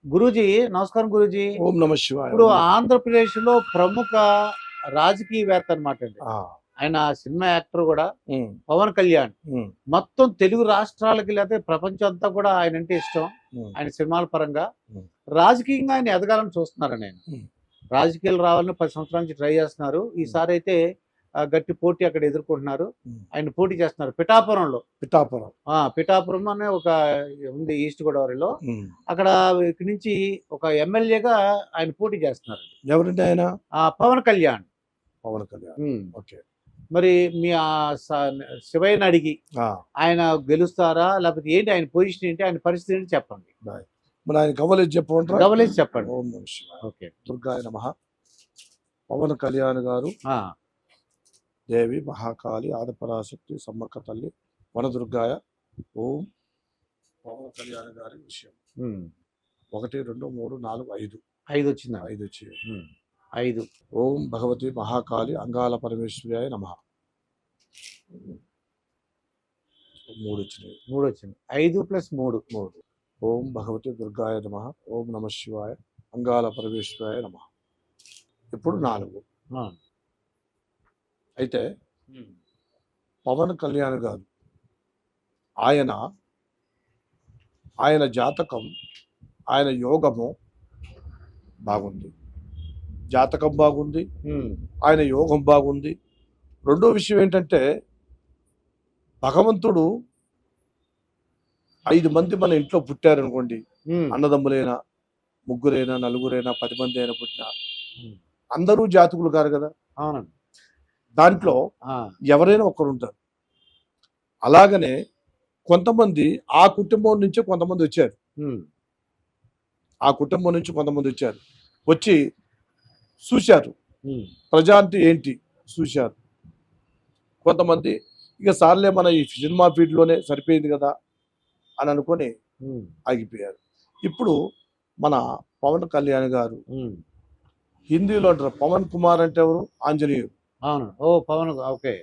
గురూజీ, నమస్కారం గురూజీ. ఓం నమ శివాయ. ఇప్పుడు ఆంధ్రప్రదేశ్‌లో ప్రముఖ రాజకీయవేత్త అనమాట అండి. ఆ! ఆయన సినిమా యాక్టర్ గూడా హ్మ్. పవన్ కళ్యాణ్. హ్మ్. మొత్తం తెలుగు రాష్ట్రాలకి లేతే ప్రపంచం అంతా కూడా ఆయనంటే ఇష్టం. హ్మ్. ఆయన సినిమాల పరంగా. హ్మ్. రాజకీయంగా ఆయన ఎదగాలని చూస్తున్నారండి ఆయన. హ్మ్. రాజకీయాలు రావాలని 10 సంవత్సరాల నుంచి ట్రై చేస్తున్నారు. ఈసారైతే గట్టి పోటీ అక్కడ ఎదుర్కొంటున్నారు. హ్మ్. ఆయన పోటీ చేస్తున్నారు పిఠాపురంలో. పిఠాపురం. పిఠాపురం అనే ఒక ఉంది ఈస్ట్ గోదావరిలో. హ్మ్. అక్కడ ఇక్కడి నుంచి ఒక ఎమ్మెల్యేగా ఆయన పోటీ చేస్తున్నారు. ఎవరండి ఆయన? పవన్ కళ్యాణ్. పవన్ కళ్యాణ్. హ్మ్. ఓకే. మరి మీ శివయ్యని అడిగి ఆ! ఆయన గెలుస్తారా? లేకపోతే ఏంటి ఆయన పొజిషన్ ఏంటి? ఆయన పరిస్థితి ఏంటి చెప్పండి. బాయ్. మరి ఆయన కవలేజ్ చెప్పమంటారా? గమనించి చెప్పండి. ఓం నమ శివాయ. ఓకే. దుర్గాయ నమః. పవన్ కళ్యాణ్ గారు ఆ! దేవి మహాకాళి ఆదిపరాశక్తి సమ్మక్క తల్లి వనదుర్గాయ. ఓం పవన్ కళ్యాణ్ గారి విషయం. హ్మ్. 1, 2, 3, 4, 5. 5 వచ్చిందండి. 5 వచ్చాయి. హ్మ్. 5. ఓం భగవతి మహాకాళి అంగాల పరమేశ్వర్యాయ నమః. 3 వచ్చినాయి. 3 వచ్చింది. 5 + 3. 3. ఓం భగవతి దుర్గాయ నమః. ఓం నమ శివాయ అంగాల పరమేశ్వరాయ నమః. ఇప్పుడు 4. ఆ! అయితే హ్మ్. పవన్ కళ్యాణ్ గారు ఆయన జాతకం, ఆయన యోగము బాగుంది. జాతకం బాగుంది, హ్మ్. ఆయన యోగం బాగుంది. రెండో విషయం ఏంటంటే భగవంతుడు 5 మంది మన ఇంట్లో పుట్టారనుకోండి, హ్మ్. అన్నదమ్ములైనా, ముగ్గురైనా, నలుగురైనా, 10 మంది అయినా పుట్టినా హ్మ్. అందరూ జాతకులు కారు కదా. అవునండి. దాంట్లో ఆ! ఎవరైనా ఒకరు ఉంటారు. అలాగనే కొంతమంది ఆ కుటుంబం నుంచి కొంతమంది వచ్చారు. హ్మ్. ఆ కుటుంబం నుంచి కొంతమంది వచ్చారు. వచ్చి చూశారు. హ్మ్. ప్రజా అంటే ఏంటి చూశారు. కొంతమంది ఇక సార్లే మన ఈ సినిమా ఫీల్డ్‌లోనే సరిపోయింది కదా అని అనుకొని హ్మ్. ఆగిపోయారు. ఇప్పుడు మన పవన్ కళ్యాణ్ గారు హ్మ్. హిందీలో అంటారు పవన్ కుమార్ అంటే ఎవరు? ఆంజనేయుడు. అవును. ఓహ్! పవన్ ఓకే.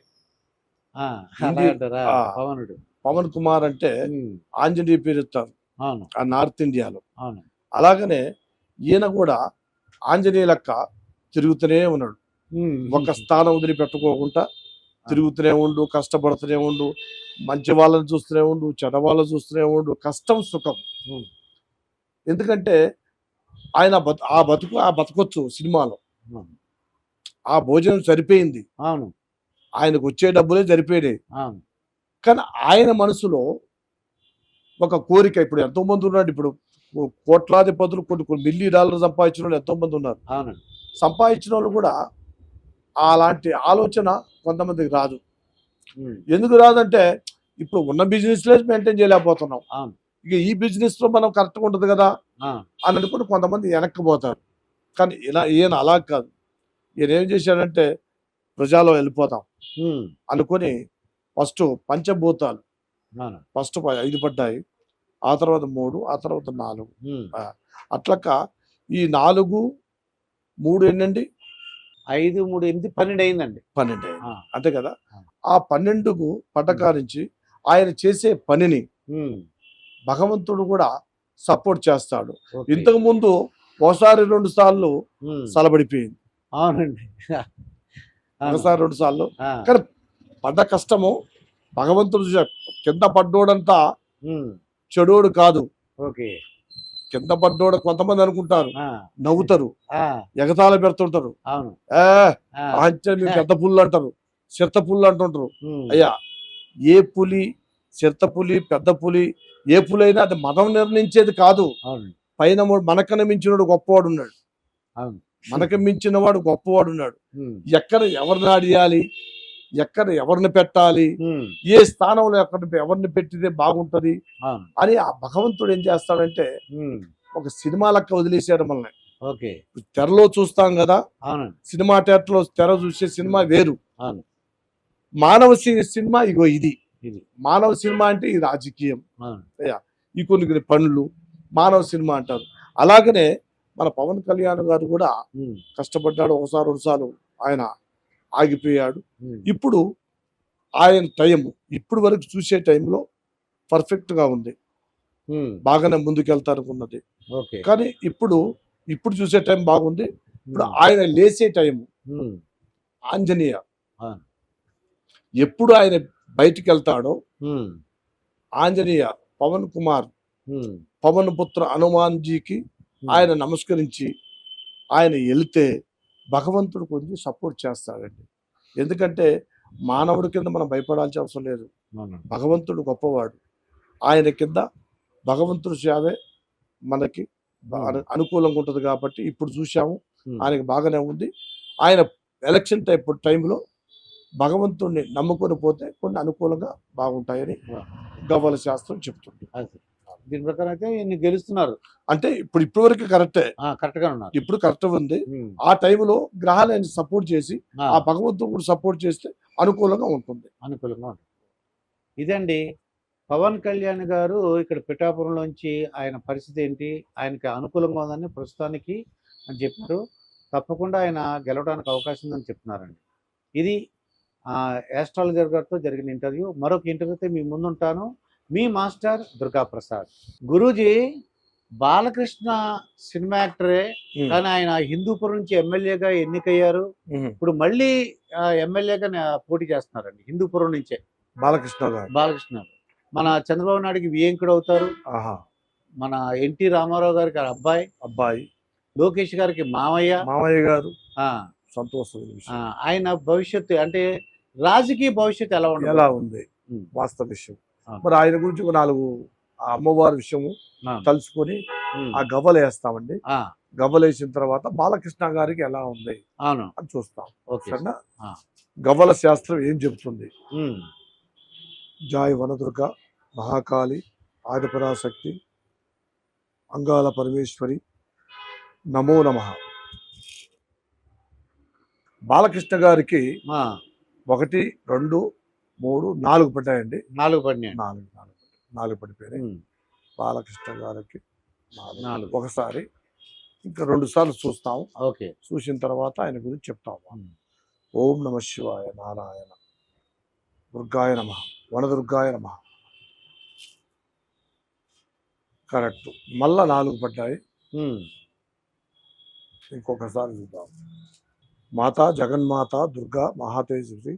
ఆ! అలా హిందీ అంటారా? ఆ! పవనుడు. పవన్ కుమార్ అంటే హ్మ్. ఆంజనేయ పేరెత్తారు అవును. ఆ నార్త్ ఇండియాలో. అవును. అలాగనే ఈయన కూడా ఆంజనేయ లెక్క తిరుగుతూనే ఉన్నాడు. హ్మ్. ఒక స్థానం వదిలిపెట్టుకోకుండా తిరుగుతూనే ఉండు, కష్టపడుతూనే ఉండు, మంచి వాళ్ళని చూస్తూనే ఉండు, చెడ్డ వాళ్ళని చూస్తూనే ఉండు, కష్టం సుఖం. హ్మ్. ఎందుకంటే ఆయన ఆ బతకొచ్చు సినిమాలో. అవును. ఆ భోజనం సరిపోయింది. అవును. ఆయనకు వచ్చే డబ్బులే సరిపోయినాయి. అవును. కానీ ఆయన మనసులో ఒక కోరిక ఇప్పుడు ఎంతోమంది ఉన్నాడు. ఇప్పుడు కోట్లాది పదులు కొన్ని మిలియన్ డాలర్లు సంపాదించిన వాళ్ళు ఎంతోమంది ఉన్నారు. అవునండి. సంపాదించిన వాళ్ళు కూడా అలాంటి ఆలోచన కొంతమందికి రాదు. హ్మ్. ఎందుకు రాదంటే ఇప్పుడు ఉన్న బిజినెస్‌లే మెయింటైన్ చేయలేకపోతున్నాం. అవును. ఇక ఈ బిజినెస్‌లో మనం కరెక్ట్‌గా ఉంటది కదా ఆ! అని అనుకుని కొంతమంది వెనక్కిపోతారు. కానీ ఈయన అలా కాదు. ఈయన ఏం చేశాడంటే ప్రజలో వెళ్ళిపోతాం హ్మ్. అనుకుని ఫస్ట్ పంచభూతాలు అవును. ఫస్ట్ 5 పడ్డాయి. ఆ తర్వాత 3, ఆ తర్వాత 4. హ్మ్. అట్లక్క ఈ 4, 3 ఎన్నండి? 5, 3, 8, 12 అయిందండి. 12 ఆ! అంతే కదా. ఆ! ఆ 12కు పడ్డకానించి ఆయన చేసే పనిని హ్మ్. భగవంతుడు కూడా సపోర్ట్ చేస్తాడు. ఓకే. ఇంతకుముందు ఒకసారి 2 సార్లు హ్మ్. సలబడిపోయింది. అవునండి. అవును. ఒకసారి 2 సార్లు. ఆ! కానీ పడ్డ కష్టము భగవంతుడు కింద పడ్డోడంతా హ్మ్. చెడోడు కాదు. ఓకే. కింద పడ్డోడు కొంతమంది అనుకుంటారు. ఆ! నవ్వుతారు. ఆ! ఎగతాళి పెడుతుంటారు. అవును. ఏ ఆ! ఆంచ మేము పెద్ద పుల్లు అంటారు. చిరుత పుల్లు అంటుంటారు. హ్మ్. అయ్యా ఏ పులి, చిరుత పులి, పెద్ద పులి ఏ పులైనా అది మనం నిర్ణయించేది కాదు. అవునండి. పైన మనకన్నా మించినోడు గొప్పవాడున్నాడు. అవును. మనకు మించిన వాడు గొప్పవాడున్నాడు. హ్మ్. ఎక్కడ ఎవరిని అడియాలి, ఎక్కడ ఎవరిని పెట్టాలి, హ్మ్. ఏ స్థానంలో ఎవరిని పెట్టితే బాగుంటది అవును. అని ఆ భగవంతుడు ఏం చేస్తాడంటే హ్మ్. ఒక సినిమా లెక్క వదిలేసాడు మనల్ని. ఓకే. తెరలో చూస్తాం కదా, అవునండి. సినిమా థియేటర్‌లో తెర చూసే సినిమా వేరు. అవును. మానవ సినిమా ఇగో ఇది. ఇది. మానవ సినిమా అంటే ఈ రాజకీయం. అవును. ఈ కొన్ని పనులు మానవ సినిమా అంటారు. అలాగనే మన పవన్ కళ్యాణ్ గారు కూడా హ్మ్. కష్టపడ్డాడు. ఒకసారి, 2 సార్లు ఆయన ఆగిపోయాడు. హ్మ్. ఇప్పుడు ఆయన టైము ఇప్పుడు వరకు చూసే టైంలో పర్ఫెక్ట్‌గా ఉంది. బాగానే ముందుకెళ్తారనుకున్నది. ఓకే. కానీ ఇప్పుడు చూసే టైం బాగుంది. ఇప్పుడు ఉమ్, ఆయన లేసే టైం ఉమ్, ఆంజనేయ ఆ, ఎప్పుడు ఆయన బయటికి వెళ్తాడో ఉమ్, ఆంజనేయ పవన్ కుమార్ ఉమ్, పవన్ పుత్ర హనుమాన్జీకి ఉమ్, ఆయన నమస్కరించి ఆయన వెళితే భగవంతుడు కొంచెం సపోర్ట్ చేస్తాడండి. ఎందుకంటే మానవుడి కింద మనం భయపడాల్సిన అవసరం లేదు. అవును. భగవంతుడు గొప్పవాడు. ఆయన కింద భగవంతుడి సేవే మనకి అనుకూలంగా ఉంటుంది కాబట్టి ఇప్పుడు చూసాము. ఉమ్, ఆయనకి బాగానే ఉంది. ఆయన ఎలక్షన్ టైంలో భగవంతుడిని నమ్ముకొని పోతే కొన్ని అనుకూలంగా బాగుంటాయని ఆ, గవ్వల శాస్త్రం చెప్తుంది. అది. దీని ప్రకారం అయితే ఈయన గెలుస్తున్నారు. అంటే ఇప్పటి వరకు కరెక్టే. కరెక్ట్ గా ఉన్నారు. ఇప్పుడు కరెక్ట్ ఉంది. ఉమ్, ఆ టైంలో గ్రహాలు ఆయన సపోర్ట్ చేసి ఆ, ఆ భగవంతుడు కూడా సపోర్ట్ చేస్తే అనుకూలంగా ఉంటుంది. అనుకూలంగా ఉంటుంది. ఇదండి పవన్ కళ్యాణ్ గారు ఇక్కడ పిఠాపురంలోంచి ఆయన పరిస్థితి ఏంటి, ఆయనకి అనుకూలంగా ఉందని ప్రస్తుతానికి అని చెప్పారు. తప్పకుండా ఆయన గెలవడానికి అవకాశం ఉందని చెప్తున్నారండి. ఇది యాస్ట్రాలజర్ గారితో జరిగిన ఇంటర్వ్యూ. మరొక ఇంటర్వ్యూతో మీ ముందుంటాను. మీ మాస్టర్ దుర్గాప్రసాద్. గురూజీ బాలకృష్ణ సినిమా యాక్టరే, కానీ ఆయన హిందూపురం నుంచి ఎమ్మెల్యేగా ఎన్నికయ్యారు. ఇప్పుడు మళ్ళీ ఎమ్మెల్యేగా పోటీ చేస్తున్నారండి హిందూపురం నుంచే. బాలకృష్ణ గారు బాలకృష్ణ మన చంద్రబాబు నాయుడికి వియంకుడు అవుతారు. మన ఎన్టీ రామారావు గారికి అబ్బాయి, లోకేష్ గారికి మామయ్య గారు. ఆ, సంతోషం. ఆయన భవిష్యత్తు అంటే రాజకీయ భవిష్యత్తు ఎలా ఉంది ఉమ్, వాస్తవ విషయం. ఆ. మరి ఆయన గురించి ఒక 4 ఆ అమ్మవారి విషయము ఆ, తలుచుకొని ఉమ్, ఆ గవ్వలు వేస్తామండి. ఆ, గవ్వలు వేసిన తర్వాత బాలకృష్ణ గారికి ఎలా ఉంది అవును. అని చూస్తాం. ఓకే. సరేనా? ఆ. గవ్వల శాస్త్రం ఏం చెబుతుంది? ఉమ్, జాయ్ వనదుర్గ మహాకాళి ఆదిపరాశక్తి అంగాల పరమేశ్వరి నమో నమః. బాలకృష్ణ గారికి ఆ, 1, 2, 3, 4 పడ్డాయండి. 4 పడినాయి. 4 పడిపోయినాయి. ఉమ్, బాలకృష్ణ గారికి 4. 4. ఒకసారి ఇంకా 2 సార్లు చూస్తాం. ఓకే. చూసిన తర్వాత ఆయన గురించి చెప్తాము. ఉమ్, ఓం నమ శివాయ నారాయణ దుర్గాయ నమ వనదుర్గాయ నమ. కరెక్ట్. మళ్ళా 4 పడ్డాయి. ఉమ్, ఇంకొకసారి చూద్దాం. మాతా జగన్మాత దుర్గా మహాతేజశ్వరి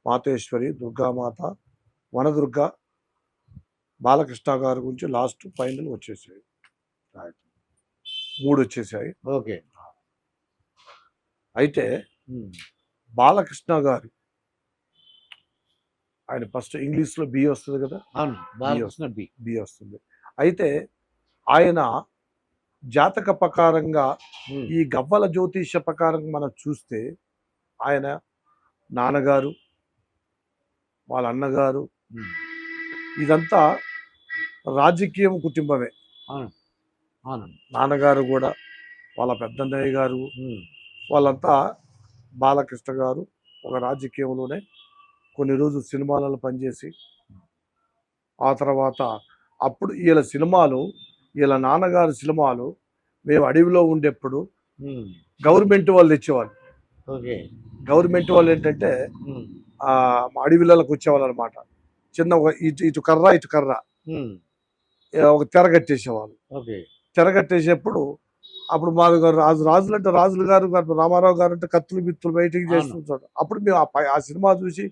మాతేశ్వరి దుర్గామాత వనదుర్గ బాలకృష్ణ గారి గురించి లాస్ట్ ఫైనల్ వచ్చేసాయి. 3 వచ్చేసాయి. ఓకే. అయితే ఉమ్, బాలకృష్ణ గారు ఆయన ఫస్ట్ ఇంగ్లీష్లో బి వస్తుంది కదా. అవును. బాలకృష్ణ బి వస్తుంది. అయితే ఆయన జాతక ప్రకారంగా ఉమ్, ఈ గవ్వల జ్యోతిష ప్రకారం మనం చూస్తే ఆయన నాన్నగారు వాళ్ళ అన్నగారు ఉమ్, ఇదంతా రాజకీయం కుటుంబమే. అవును. అవును. నాన్నగారు కూడా వాళ్ళ పెద్దన్నయ్య గారు ఉమ్, వాళ్ళంతా బాలకృష్ణ గారు ఒక రాజకీయంలోనే కొన్ని రోజులు సినిమాలలో పనిచేసి ఆ తర్వాత అప్పుడు వీళ్ళ నాన్నగారి సినిమాలు మేము అడవిలో ఉండేప్పుడు ఉమ్, గవర్నమెంట్ వాళ్ళు తెచ్చేవాళ్ళు. ఓకే. గవర్నమెంట్ వాళ్ళు ఏంటంటే ఉమ్, అడవిలోకి వచ్చేవాళ్ళు అనమాట. చిన్న ఇటు కర్ర ఉమ్, ఒక తెర కట్టేసేవాళ్ళు. ఓకే. తెర కట్టేసేప్పుడు అప్పుడు మా రాజులు అంటే రాజులు గారు రామారావు గారు అంటే కత్తులు బిత్తులు బయటికి చేస్తుంటాడు. అప్పుడు మేము ఆ సినిమా చూసి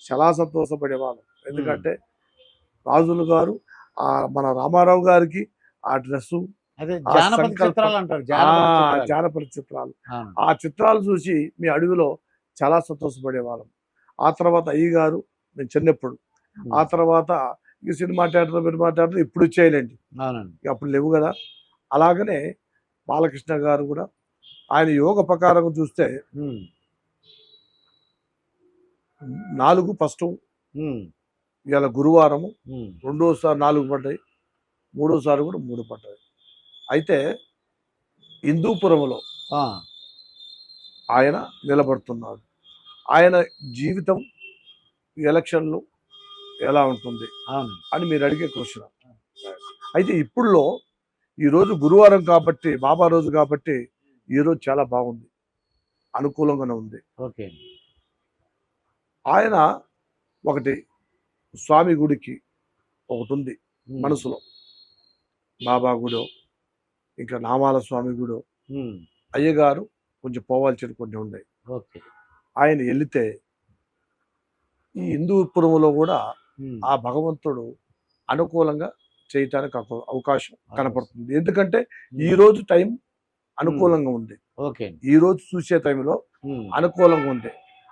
చాలా సంతోషపడేవాళ్ళం. ఎందుకంటే రాజులు గారు మన రామారావు గారికి ఆ డ్రెస్సు అదే జానపద చిత్రాలు అంటారు. జానపద చిత్రాలు, అవును. ఆ చిత్రాలు చూసి మీ అడవిలో చాలా సంతోషపడేవాళ్ళం. ఆ తర్వాత అయ్యగారు నేను చిన్నప్పుడు, ఆ తర్వాత ఈ సినిమా థియేటర్ ఇప్పుడు వచ్చేయాలండి, అవునండి. అప్పుడు లేవు కదా. అలాగనే బాలకృష్ణ గారు కూడా ఆయన యోగ ప్రకారం చూస్తే ఉమ్, 4 ఫస్ట్ ఉమ్, ఇవాళ గురువారము, ఉమ్, రెండోసారి 4 పడ్డాయి, మూడోసారి కూడా 3 పడ్డాయి. అయితే హిందూపురంలో ఆ, ఆయన నిలబడుతున్నాడు. ఆయన జీవితం ఎలక్షన్లు ఎలా ఉంటుంది అవును. అని మీరు అడిగే క్వశ్చన్. అయితే ఇప్పుడులో ఈరోజు గురువారం కాబట్టి, బాబా రోజు కాబట్టి ఈరోజు చాలా బాగుంది, అనుకూలంగానే ఉంది. ఓకే. ఆయన ఒకటి స్వామి గుడికి ఒకటి ఉంది ఉమ్, మనసులో. బాబా గుడో ఇంకా నామాల స్వామి గుడో ఉమ్, అయ్యగారు కొంచెం పోవాల్సిన కొన్ని ఉన్నాయి. ఓకే. ఆయన వెళితే ఈ హిందూపురంలో కూడా ఉమ్, ఆ భగవంతుడు అనుకూలంగా చేయటానికి అవకాశం కనపడుతుంది. ఎందుకంటే ఈ రోజు టైం అనుకూలంగా ఉంది, ఓకే అండి. ఈ రోజు చూసే టైంలో ఉమ్, అనుకూలంగా ఉంది.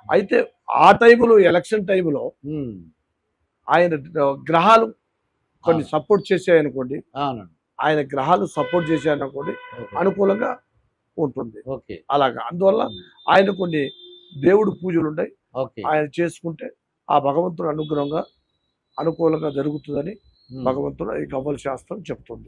అయితే ఆ టైంలో ఎలక్షన్ టైంలో ఉమ్, ఆయన గ్రహాలు కొన్ని అవును. సపోర్ట్ చేసాయనుకోండి, అవునండి. ఆయన గ్రహాలు సపోర్ట్ చేశాయనుకోండి ఓకే. అనుకూలంగా ఉంటుంది. ఓకే. అలాగా అందువల్ల ఉమ్, ఆయన కొన్ని దేవుడు పూజలు ఉన్నాయి, ఓకే. ఆయన చేసుకుంటే ఆ భగవంతుడు అనుగ్రహంగా అనుకూలంగా జరుగుతుందని ఉమ్. భగవంతుడు ఈ ఖగోళ శాస్త్రం చెప్తుంది.